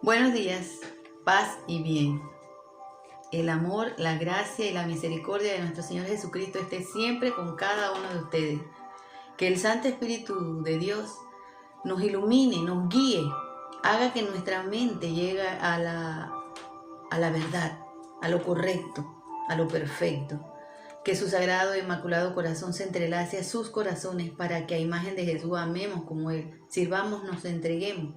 Buenos días, paz y bien. El amor, la gracia y la misericordia de nuestro Señor Jesucristo esté siempre con cada uno de ustedes. Que el Santo Espíritu de Dios nos ilumine, nos guíe, haga que nuestra mente llegue a la verdad, a lo correcto, a lo perfecto. Que su sagrado e inmaculado corazón se entrelace a sus corazones para que a imagen de Jesús amemos como Él, sirvamos, nos entreguemos,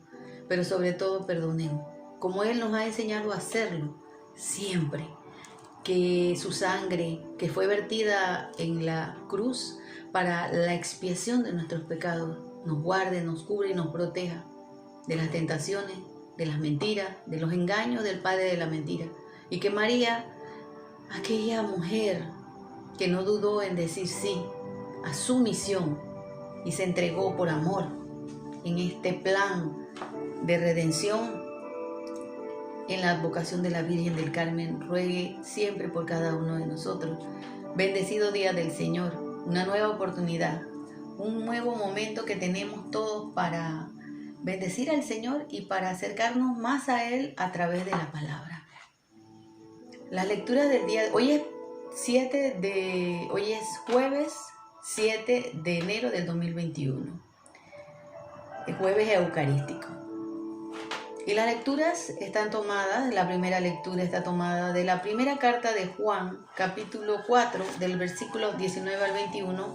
pero sobre todo perdonemos, como Él nos ha enseñado a hacerlo siempre. Que su sangre, que fue vertida en la cruz para la expiación de nuestros pecados, nos guarde, nos cubre y nos proteja de las tentaciones, de las mentiras, de los engaños del padre de la mentira. Y que María, aquella mujer que no dudó en decir sí a su misión y se entregó por amor en este plan de redención, en la advocación de la Virgen del Carmen, ruegue siempre por cada uno de nosotros. Bendecido día del Señor, una nueva oportunidad, un nuevo momento que tenemos todos para bendecir al Señor y para acercarnos más a Él a través de la palabra. Las lecturas del día, hoy es jueves 7 de enero del 2021, el jueves eucarístico. Y las lecturas están tomadas, la primera lectura está tomada de la primera carta de Juan, capítulo 4, del versículo 19 al 21,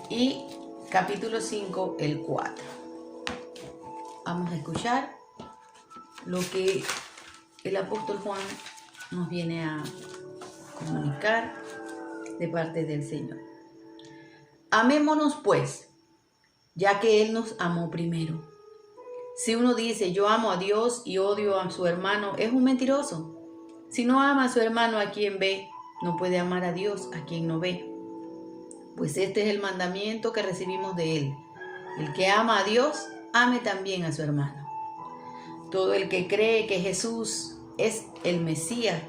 y capítulo 5, el 4. Vamos a escuchar lo que el apóstol Juan nos viene a comunicar de parte del Señor. Amémonos pues, ya que Él nos amó primero. Si uno dice yo amo a Dios y odio a su hermano, es un mentiroso. Si no ama a su hermano a quien ve, no puede amar a Dios a quien no ve. Pues este es el mandamiento que recibimos de Él. El que ama a Dios, ame también a su hermano. Todo el que cree que Jesús es el Mesías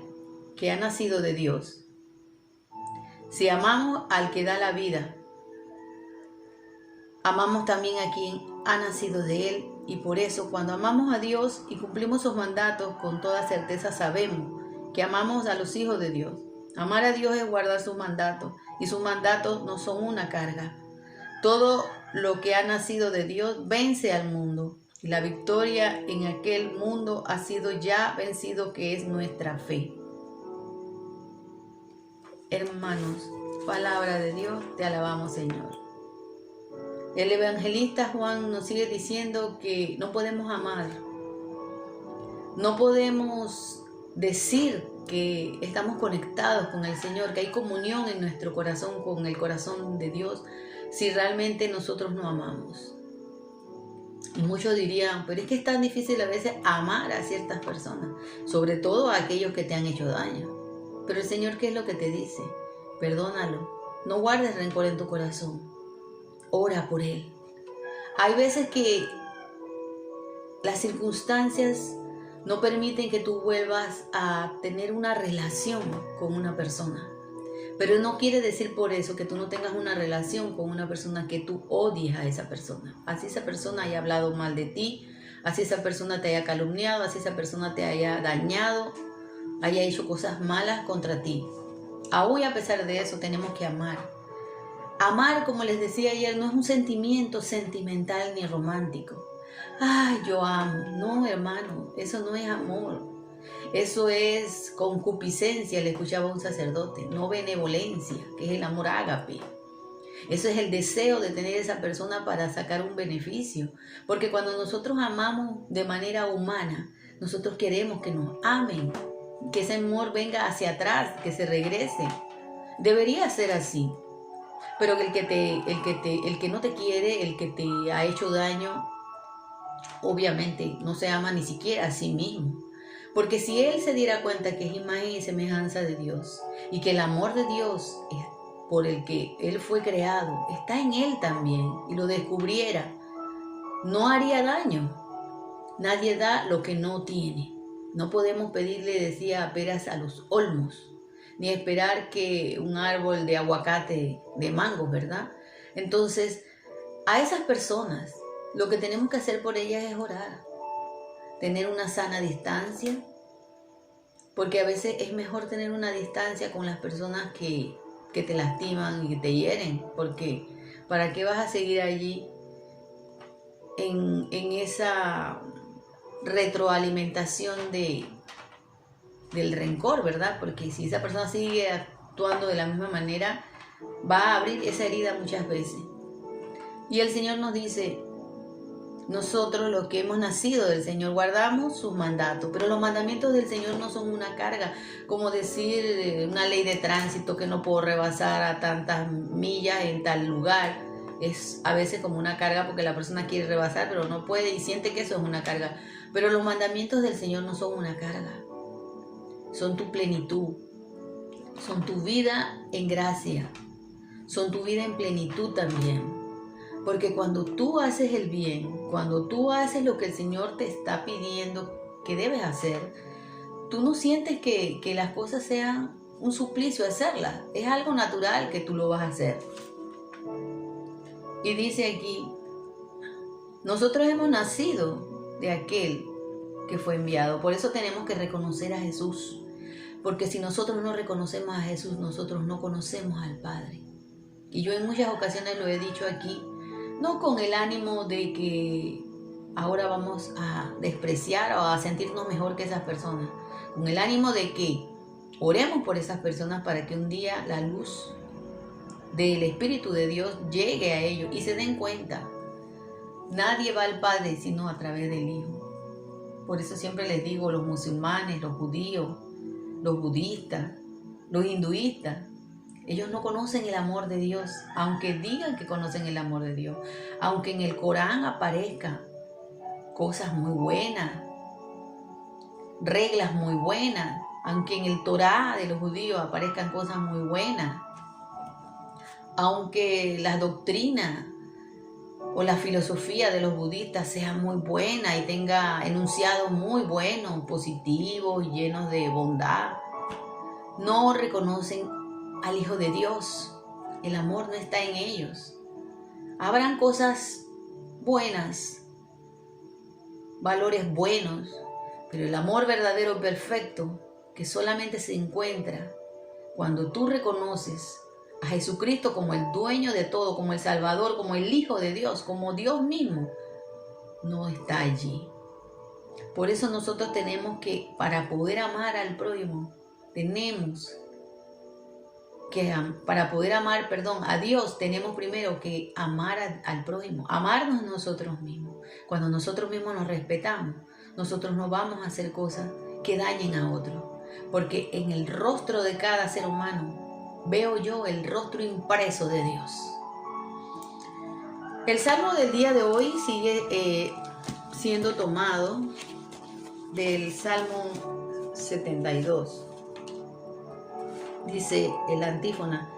que ha nacido de Dios. Si amamos al que da la vida, amamos también a quien ha nacido de Él. Y por eso, cuando amamos a Dios y cumplimos sus mandatos, con toda certeza sabemos que amamos a los hijos de Dios. Amar a Dios es guardar sus mandatos, y sus mandatos no son una carga. Todo lo que ha nacido de Dios vence al mundo, y la victoria en aquel mundo ha sido ya vencido, que es nuestra fe. Hermanos, palabra de Dios, te alabamos, Señor. El evangelista Juan nos sigue diciendo que no podemos amar, no podemos decir que estamos conectados con el Señor, que hay comunión en nuestro corazón con el corazón de Dios, si realmente nosotros no amamos. Y muchos dirían, pero es que es tan difícil a veces amar a ciertas personas, sobre todo a aquellos que te han hecho daño. Pero el Señor, ¿qué es lo que te dice? Perdónalo, no guardes rencor en tu corazón. Ora por él. Hay veces que las circunstancias no permiten que tú vuelvas a tener una relación con una persona. Pero no quiere decir por eso que tú no tengas una relación con una persona que tú odies a esa persona. Así esa persona haya hablado mal de ti, así esa persona te haya calumniado, así esa persona te haya dañado, haya hecho cosas malas contra ti. Aún a pesar de eso tenemos que amar. Amar, como les decía ayer, no es un sentimiento sentimental ni romántico. Ay, yo amo. No, hermano, eso no es amor. Eso es concupiscencia, le escuchaba a un sacerdote, no benevolencia, que es el amor ágape. Eso es el deseo de tener esa persona para sacar un beneficio. Porque cuando nosotros amamos de manera humana, nosotros queremos que nos amen, que ese amor venga hacia atrás, que se regrese. Debería ser así. Pero el que no te quiere, el que te ha hecho daño, obviamente no se ama ni siquiera a sí mismo. Porque si él se diera cuenta que es imagen y semejanza de Dios, y que el amor de Dios es por el que él fue creado, está en él también, y lo descubriera, no haría daño. Nadie da lo que no tiene. No podemos pedirle, decía, peras a los olmos, ni esperar que un árbol de aguacate, de mangos, ¿verdad? Entonces, a esas personas, lo que tenemos que hacer por ellas es orar. tener una sana distancia, porque a veces es mejor tener una distancia con las personas que te lastiman y que te hieren, porque ¿para qué vas a seguir allí en esa retroalimentación del rencor, ¿verdad? Porque si esa persona sigue actuando de la misma manera, va a abrir esa herida muchas veces. Y el Señor nos dice, nosotros los que hemos nacido del Señor guardamos sus mandatos, pero los mandamientos del Señor no son una carga, como decir una ley de tránsito que no puedo rebasar a tantas millas en tal lugar. Es a veces como una carga porque la persona quiere rebasar, pero no puede y siente que eso es una carga. Pero los mandamientos del Señor no son una carga, son tu plenitud, son tu vida en gracia, son tu vida en plenitud también. Porque cuando tú haces el bien, cuando tú haces lo que el Señor te está pidiendo que debes hacer, tú no sientes que las cosas sean un suplicio hacerlas. Es algo natural que tú lo vas a hacer. Y dice aquí, nosotros hemos nacido de aquel que fue enviado. Por eso tenemos que reconocer a Jesús. Porque si nosotros no reconocemos a Jesús, nosotros no conocemos al Padre. Y yo en muchas ocasiones lo he dicho aquí, no con el ánimo de que ahora vamos a despreciar o a sentirnos mejor que esas personas, con el ánimo de que oremos por esas personas para que un día la luz del Espíritu de Dios llegue a ellos y se den cuenta. Nadie va al Padre sino a través del Hijo. Por eso siempre les digo, los musulmanes, los judíos, los budistas, los hinduistas, ellos no conocen el amor de Dios, aunque digan que conocen el amor de Dios, aunque en el Corán aparezcan cosas muy buenas, reglas muy buenas, aunque en el Torá de los judíos aparezcan cosas muy buenas, aunque las doctrinas o la filosofía de los budistas sea muy buena y tenga enunciados muy buenos, positivos y llenos de bondad, no reconocen al Hijo de Dios. El amor no está en ellos. Habrán cosas buenas, valores buenos, pero el amor verdadero, perfecto, que solamente se encuentra cuando tú reconoces a Jesucristo como el dueño de todo, como el Salvador, como el Hijo de Dios, como Dios mismo, no está allí. Por eso nosotros tenemos que, para poder amar al prójimo, para poder amar, a Dios, tenemos primero que amar al prójimo, amarnos nosotros mismos. Cuando nosotros mismos nos respetamos, nosotros no vamos a hacer cosas que dañen a otros, porque en el rostro de cada ser humano veo yo el rostro impreso de Dios. El salmo del día de hoy sigue siendo tomado del Salmo 72. Dice el antífona,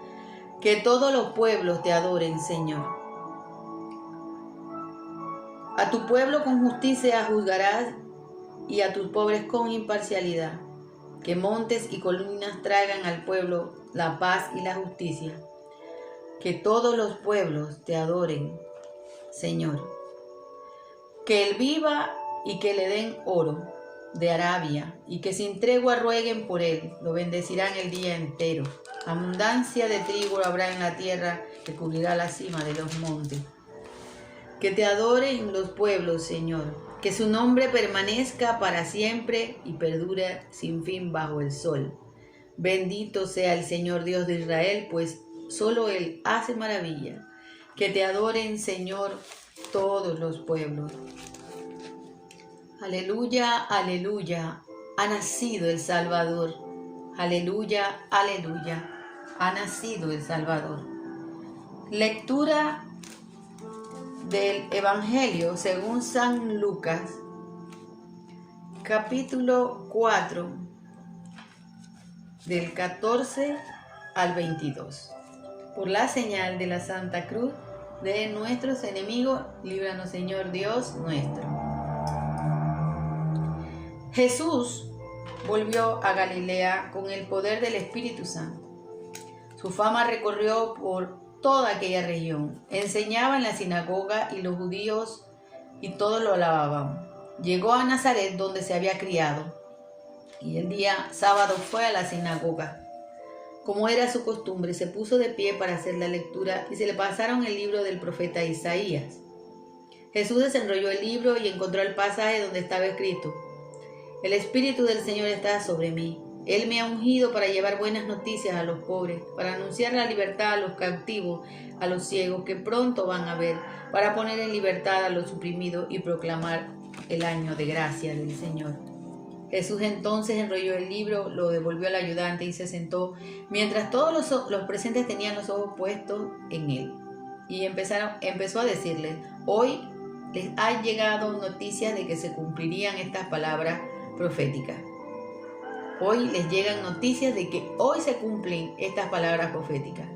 que todos los pueblos te adoren, Señor. A tu pueblo con justicia juzgarás y a tus pobres con imparcialidad. Que montes y colinas traigan al pueblo la paz y la justicia. Que todos los pueblos te adoren, Señor. Que él viva y que le den oro de Arabia, y que sin tregua rueguen por él, lo bendecirán el día entero. Abundancia de trigo habrá en la tierra que cubrirá la cima de los montes. Que te adoren los pueblos, Señor, que su nombre permanezca para siempre y perdure sin fin bajo el sol. Bendito sea el Señor Dios de Israel, pues solo Él hace maravilla. Que te adoren, Señor, todos los pueblos. Aleluya, aleluya, ha nacido el Salvador. Aleluya, aleluya, ha nacido el Salvador. Lectura del Evangelio según San Lucas, capítulo 4, del 14 al 22. Por la señal de la Santa Cruz de nuestros enemigos, líbranos, Señor Dios nuestro. Jesús volvió a Galilea con el poder del Espíritu Santo. Su fama recorrió por toda aquella región. Enseñaba en la sinagoga y los judíos y todos lo alababan. Llegó a Nazaret, donde se había criado, y el día sábado fue a la sinagoga. Como era su costumbre, se puso de pie para hacer la lectura y se le pasaron el libro del profeta Isaías. Jesús desenrolló el libro y encontró el pasaje donde estaba escrito: El Espíritu del Señor está sobre mí. Él me ha ungido para llevar buenas noticias a los pobres, para anunciar la libertad a los cautivos, a los ciegos que pronto van a ver, para poner en libertad a los oprimidos y proclamar el año de gracia del Señor. Jesús entonces enrolló el libro, lo devolvió al ayudante y se sentó, mientras todos los presentes tenían los ojos puestos en él. Y empezó a decirles: Hoy les han llegado noticias de que se cumplirían estas palabras proféticas. Hoy les llegan noticias de que hoy se cumplen estas palabras proféticas.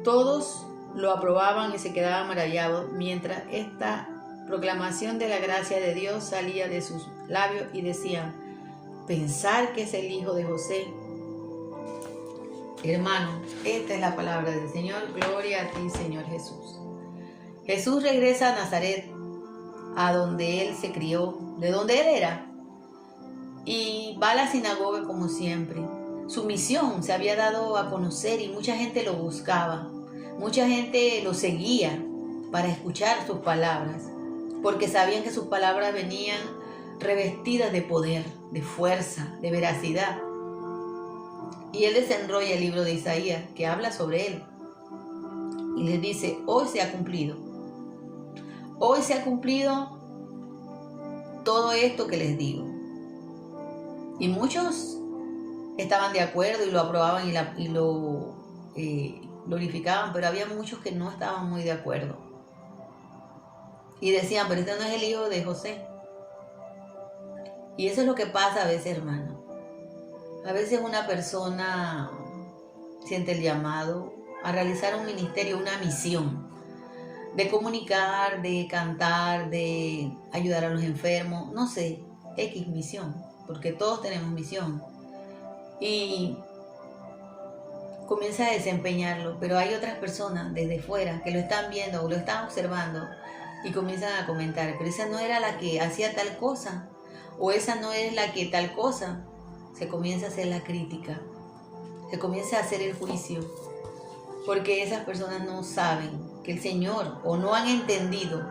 Todos lo aprobaban y se quedaban maravillados mientras esta proclamación de la gracia de Dios salía de sus labios y decían: pensar que es el hijo de José. Hermano, esta es la palabra del Señor. Gloria a ti, Señor Jesús. Jesús regresa a Nazaret, a donde él se crió, de donde él era, y va a la sinagoga como siempre. Su misión se había dado a conocer y mucha gente lo buscaba. Mucha gente lo seguía para escuchar sus palabras, porque sabían que sus palabras venían revestidas de poder, de fuerza, de veracidad. Y él desenrolla el libro de Isaías, que habla sobre él, y les dice: hoy se ha cumplido. Hoy se ha cumplido todo esto que les digo. Y muchos estaban de acuerdo y lo aprobaban y lo glorificaban, pero había muchos que no estaban muy de acuerdo. Y decían: pero este no es el hijo de José. Y eso es lo que pasa a veces, hermano. A veces una persona siente el llamado a realizar un ministerio, una misión, de comunicar, de cantar, de ayudar a los enfermos, no sé, X misión, porque todos tenemos misión. Y comienza a desempeñarlo, pero hay otras personas desde fuera que lo están viendo o lo están observando y comienzan a comentar: pero esa no era la que hacía tal cosa, o esa no es la que tal cosa. Se comienza a hacer la crítica, se comienza a hacer el juicio, porque esas personas no saben que el Señor, o no han entendido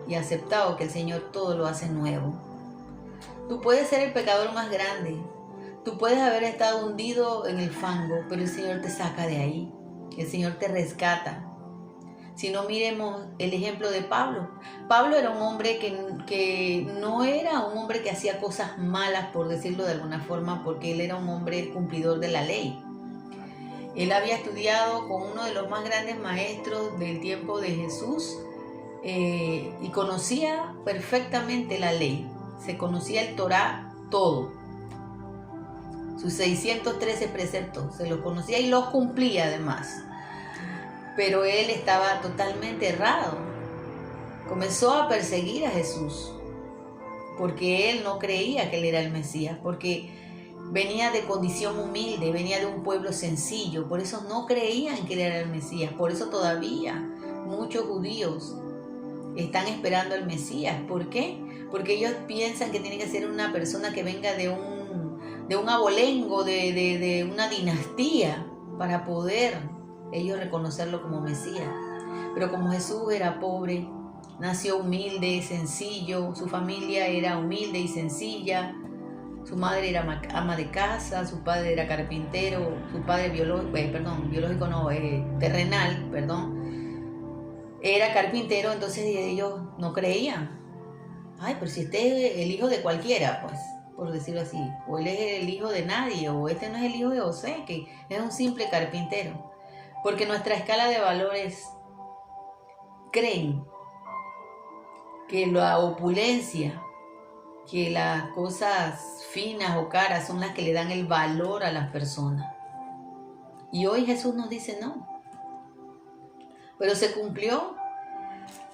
y aceptado que el Señor todo lo hace nuevo. Tú puedes ser el pecador más grande, tú puedes haber estado hundido en el fango, pero el Señor te saca de ahí, el Señor te rescata. Si no, miremos el ejemplo de Pablo. Pablo era un hombre que no era un hombre que hacía cosas malas, por decirlo de alguna forma, porque él era un hombre cumplidor de la ley. Él había estudiado con uno de los más grandes maestros del tiempo de Jesús y conocía perfectamente la ley. Se conocía el Torá todo. Sus 613 preceptos se los conocía y los cumplía además. Pero él estaba totalmente errado. Comenzó a perseguir a Jesús porque él no creía que él era el Mesías, porque venía de condición humilde, venía de un pueblo sencillo, por eso no creían que él era el Mesías. Por eso todavía muchos judíos están esperando al Mesías. ¿Por qué? Porque ellos piensan que tiene que ser una persona que venga de un abolengo, de una dinastía, para poder ellos reconocerlo como Mesías. Pero como Jesús era pobre, nació humilde, sencillo, su familia era humilde y sencilla, su madre era ama de casa, su padre era carpintero, su padre terrenal, era carpintero. Entonces ellos no creían: ay, pero si este es el hijo de cualquiera, pues, por decirlo así, o él es el hijo de nadie, o este no es el hijo de José, que es un simple carpintero. Porque nuestra escala de valores creen que la opulencia, que las cosas finas o caras son las que le dan el valor a las personas. Y hoy Jesús nos dice no. Pero se cumplió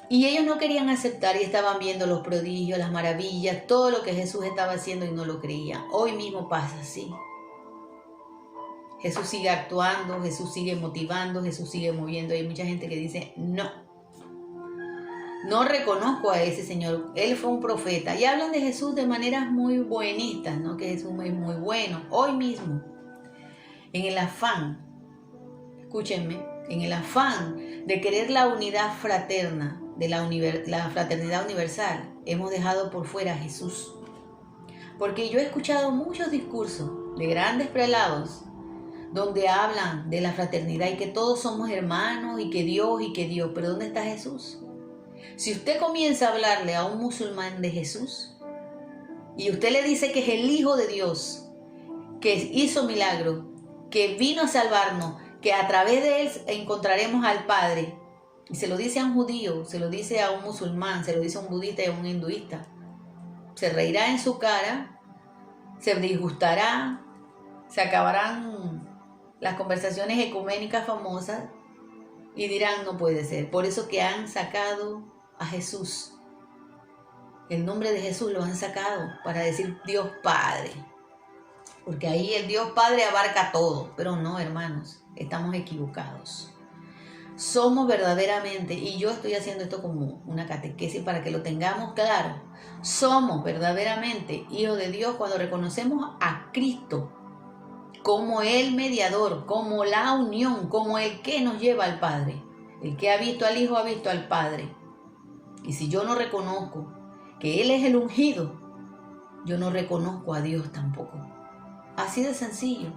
y ellos no querían aceptar y estaban viendo los prodigios, las maravillas, todo lo que Jesús estaba haciendo y no lo creían. Hoy mismo pasa así. Jesús sigue actuando, Jesús sigue motivando, Jesús sigue moviendo. Hay mucha gente que dice no. no reconozco a ese Señor. Él fue un profeta. Y hablan de Jesús de maneras muy buenistas, ¿no? Que Jesús es muy bueno. Hoy mismo, en el afán, escúchenme, en el afán de querer la unidad fraterna, de la fraternidad universal, hemos dejado por fuera a Jesús. Porque yo he escuchado muchos discursos de grandes prelados donde hablan de la fraternidad y que todos somos hermanos y que Dios, pero ¿dónde está Jesús? Si usted comienza a hablarle a un musulmán de Jesús y usted le dice que es el Hijo de Dios, que hizo milagros, que vino a salvarnos, que a través de él encontraremos al Padre, y se lo dice a un judío, se lo dice a un musulmán, se lo dice a un budista y a un hinduista, se reirá en su cara, se disgustará, se acabarán las conversaciones ecuménicas famosas y dirán no puede ser. Por eso que han sacado a Jesús, el nombre de Jesús lo han sacado para decir Dios Padre, porque ahí el Dios Padre abarca todo, pero no, hermanos, estamos equivocados. Somos verdaderamente, y yo estoy haciendo esto como una catequesis para que lo tengamos claro, somos verdaderamente hijos de Dios cuando reconocemos a Cristo como el mediador, como la unión, como el que nos lleva al Padre. El que ha visto al Hijo ha visto al Padre. Y si yo no reconozco que Él es el ungido, yo no reconozco a Dios tampoco. Así de sencillo.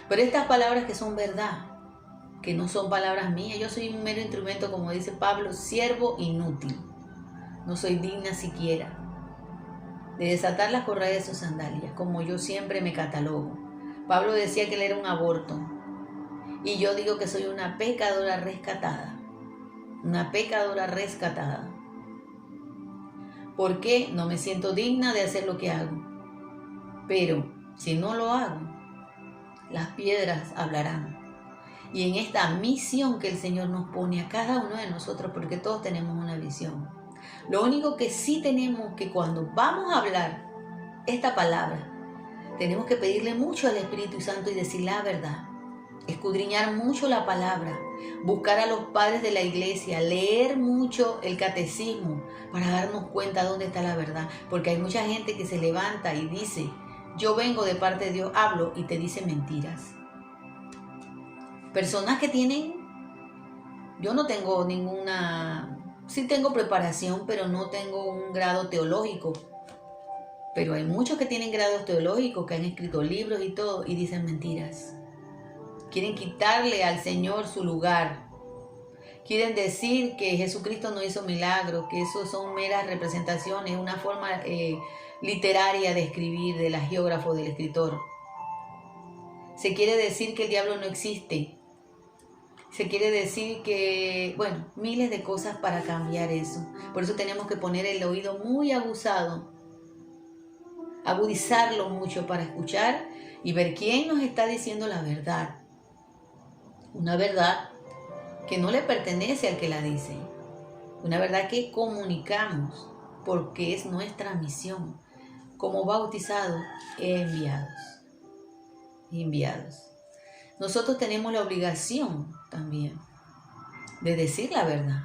Pero estas palabras que son verdad, que no son palabras mías, yo soy un mero instrumento, como dice Pablo, siervo inútil. No soy digna siquiera de desatar las correas de sus sandalias, como yo siempre me catalogo. Pablo decía que él era un aborto, y yo digo que soy una pecadora rescatada. Una pecadora rescatada. ¿Por qué? No me siento digna de hacer lo que hago. Pero si no lo hago, las piedras hablarán. Y en esta misión que el Señor nos pone a cada uno de nosotros, porque todos tenemos una visión. Lo único que sí tenemos que cuando vamos a hablar esta palabra, tenemos que pedirle mucho al Espíritu Santo y decir la verdad. Escudriñar mucho la palabra, buscar a los padres de la iglesia, leer mucho el catecismo para darnos cuenta dónde está la verdad. Porque hay mucha gente que se levanta y dice, yo vengo de parte de Dios, hablo y te dice mentiras. Personas que tienen, yo no tengo sí tengo preparación, pero no tengo un grado teológico. Pero hay muchos que tienen grados teológicos, que han escrito libros y todo, y dicen mentiras. Quieren quitarle al Señor su lugar. Quieren decir que Jesucristo no hizo milagros, que eso son meras representaciones, una forma literaria de escribir del agiógrafo del escritor. Se quiere decir que el diablo no existe. Se quiere decir que, bueno, miles de cosas para cambiar eso. Por eso tenemos que poner el oído muy aguzado, agudizarlo mucho para escuchar y ver quién nos está diciendo la verdad. Una verdad que no le pertenece al que la dice. Una verdad que comunicamos porque es nuestra misión. Como bautizados, enviados. Nosotros tenemos la obligación también de decir la verdad.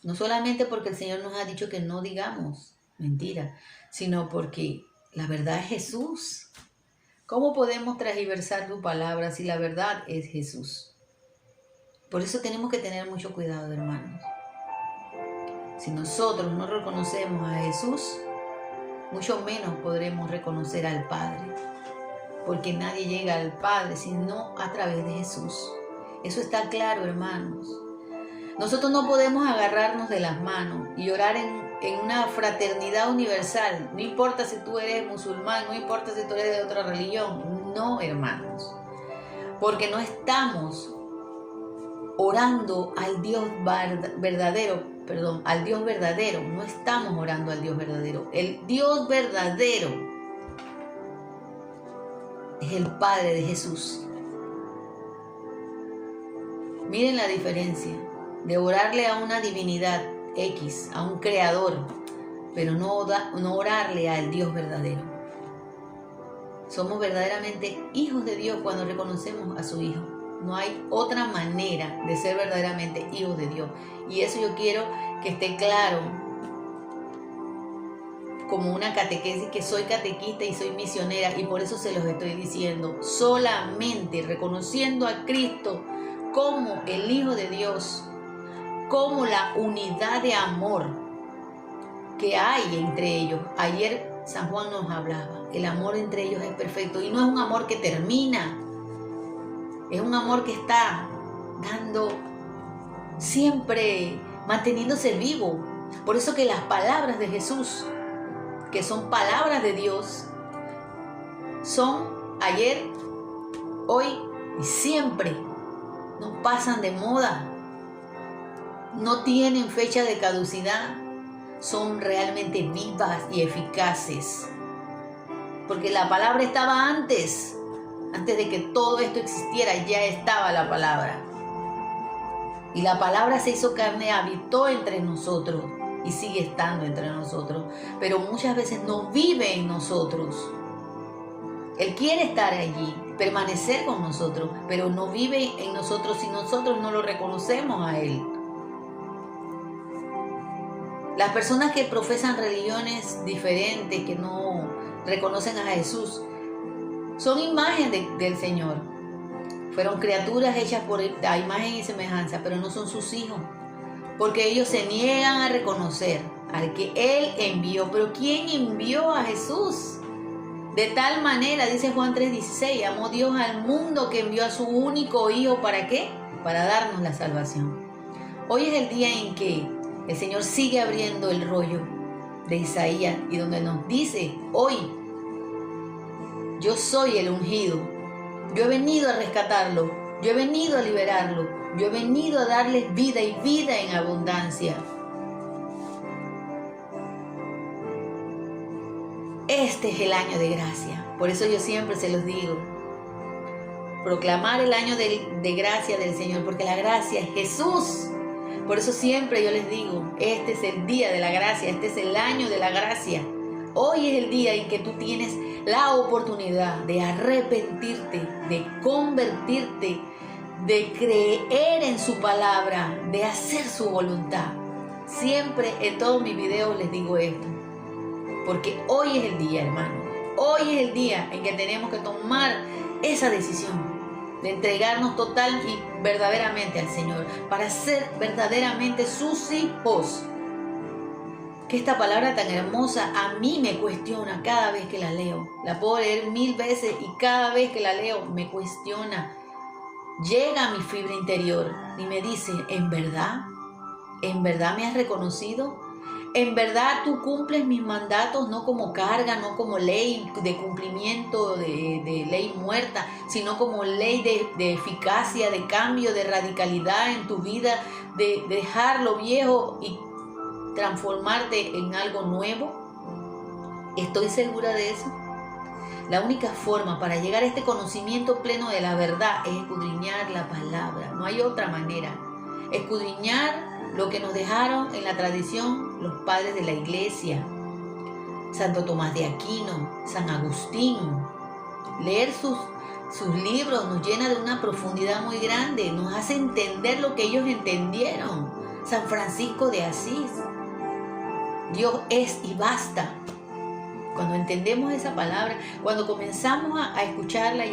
No solamente porque el Señor nos ha dicho que no digamos mentira, sino porque la verdad es Jesús. ¿Cómo podemos transversar tu palabra si la verdad es Jesús? Por eso tenemos que tener mucho cuidado, hermanos. Si nosotros no reconocemos a Jesús, mucho menos podremos reconocer al Padre. Porque nadie llega al Padre sino a través de Jesús. Eso está claro, hermanos. Nosotros no podemos agarrarnos de las manos y orar en una fraternidad universal. No importa si tú eres musulmán, no importa si tú eres de otra religión. No, hermanos. Porque no estamos orando al Dios verdadero. Al Dios verdadero. No estamos orando al Dios verdadero. El Dios verdadero es el Padre de Jesús. Miren la diferencia de orarle a una divinidad X, a un creador, pero no orarle al Dios verdadero. Somos verdaderamente hijos de Dios cuando reconocemos a su Hijo. No hay otra manera de ser verdaderamente hijos de Dios. Y eso yo quiero que esté claro, como una catequesis, que soy catequista y soy misionera, y por eso se los estoy diciendo. Solamente reconociendo a Cristo como el Hijo de Dios, como la unidad de amor que hay entre ellos. Ayer San Juan nos hablaba, el amor entre ellos es perfecto, y no es un amor que termina, es un amor que está dando siempre, manteniéndose vivo. Por eso que las palabras de Jesús, que son palabras de Dios, son ayer, hoy y siempre. No pasan de moda, no tienen fecha de caducidad, son realmente vivas y eficaces. Porque la palabra estaba antes de que todo esto existiera, ya estaba la palabra. Y la palabra se hizo carne, habitó entre nosotros y sigue estando entre nosotros. Pero muchas veces no vive en nosotros. Él quiere estar allí, permanecer con nosotros, pero no vive en nosotros si nosotros no lo reconocemos a Él. Las personas que profesan religiones diferentes, que no reconocen a Jesús, son imagen del Señor. Fueron criaturas hechas por Él, a imagen y semejanza, pero no son sus hijos, porque ellos se niegan a reconocer al que Él envió. Pero ¿quién envió a Jesús? De tal manera, dice Juan 3:16, amó Dios al mundo que envió a su único Hijo. ¿Para qué? Para darnos la salvación. Hoy es el día en que el Señor sigue abriendo el rollo de Isaías, y donde nos dice hoy: yo soy el ungido, yo he venido a rescatarlo, yo he venido a liberarlo, yo he venido a darles vida y vida en abundancia. Este es el año de gracia. Por eso yo siempre se los digo, proclamar el año de gracia del Señor, porque la gracia es Jesús. Por eso siempre yo les digo, este es el día de la gracia, este es el año de la gracia. Hoy es el día en que tú tienes la oportunidad de arrepentirte, de convertirte, de creer en su palabra, de hacer su voluntad. Siempre en todos mis videos les digo esto, porque hoy es el día, hermano. Hoy es el día en que tenemos que tomar esa decisión de entregarnos total y verdaderamente al Señor, para ser verdaderamente sus hijos. Que esta palabra tan hermosa a mí me cuestiona cada vez que la leo. La puedo leer 1000 veces y cada vez que la leo me cuestiona. Llega a mi fibra interior y me dice, ¿en verdad? ¿En verdad me has reconocido? ¿En verdad tú cumples mis mandatos no como carga, no como ley de cumplimiento de ley muerta, sino como ley de eficacia, de cambio, de radicalidad en tu vida, de dejar lo viejo y transformarte en algo nuevo? ¿Estoy segura de eso? La única forma para llegar a este conocimiento pleno de la verdad es escudriñar la palabra. No hay otra manera. Escudriñar lo que nos dejaron en la tradición los padres de la iglesia. Santo Tomás de Aquino, San Agustín. Leer sus libros nos llena de una profundidad muy grande. Nos hace entender lo que ellos entendieron. San Francisco de Asís. Dios es y basta. Cuando entendemos esa palabra, cuando comenzamos a escucharla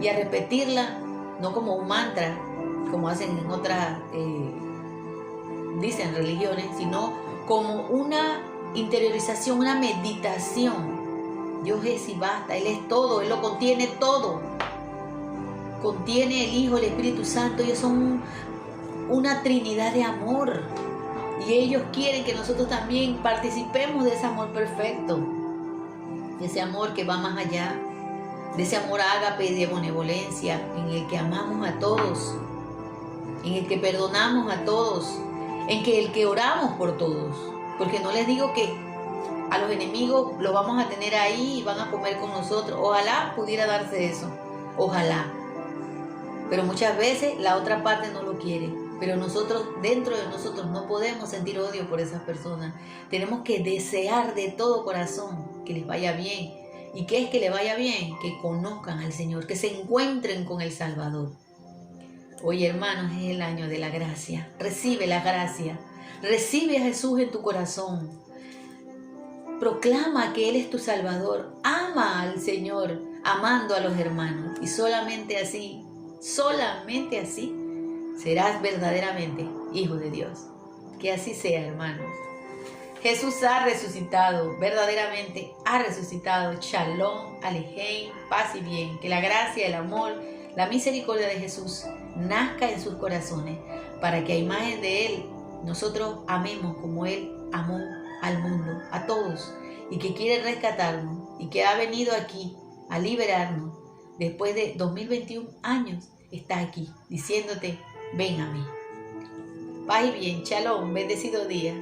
y a repetirla, no como un mantra, como hacen en otras, dicen religiones, sino como una interiorización, una meditación. Dios es y basta, Él es todo, Él lo contiene todo. Contiene el Hijo, el Espíritu Santo, ellos son una trinidad de amor. Y ellos quieren que nosotros también participemos de ese amor perfecto, de ese amor que va más allá, de ese amor ágape de benevolencia, en el que amamos a todos, en el que perdonamos a todos, en el que oramos por todos. Porque no les digo que a los enemigos los vamos a tener ahí y van a comer con nosotros. Ojalá pudiera darse eso, ojalá. Pero muchas veces la otra parte no lo quiere. Pero nosotros, dentro de nosotros, no podemos sentir odio por esas personas. Tenemos que desear de todo corazón que les vaya bien. ¿Y qué es que les vaya bien? Que conozcan al Señor, que se encuentren con el Salvador. Hoy, hermanos, es el año de la gracia. Recibe la gracia. Recibe a Jesús en tu corazón. Proclama que Él es tu Salvador. Ama al Señor, amando a los hermanos. Y solamente así, serás verdaderamente hijo de Dios. Que así sea, hermanos. Jesús ha resucitado, verdaderamente ha resucitado. Shalom, Alejem, paz y bien. Que la gracia, el amor, la misericordia de Jesús nazca en sus corazones, para que a imagen de Él nosotros amemos como Él amó al mundo, a todos, y que quiere rescatarnos, y que ha venido aquí a liberarnos. Después de 2021 años, está aquí, diciéndote, ven a mí. Paz y bien, shalom, bendecido día.